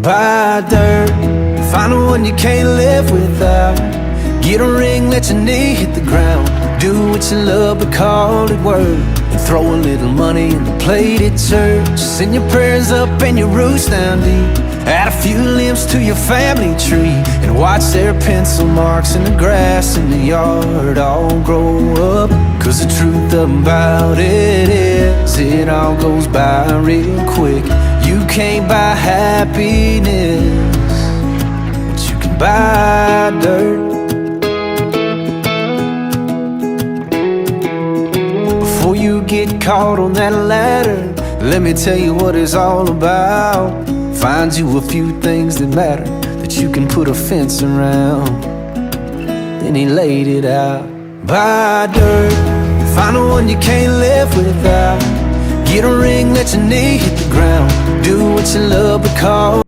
Buy dirt, find one you can't live without. Get a ring, let your knee hit the ground. Do what you love but call it work. And throw a little money in the plate at church. Send your prayers up and your roots down deep. Add a few limbs to your family tree. And watch their pencil marks in the grass in the yard all grow up. Cause the truth about it is, it all goes by real quick. You can't buy happiness, but you can buy dirt. Before you get caught on that ladder, let me tell you what it's all about. Find you a few things that matter, that you can put a fence around. Then he laid it out. Buy dirt, find one you can't live without. Get a ring, let your knee hit the ground. Do what you love but call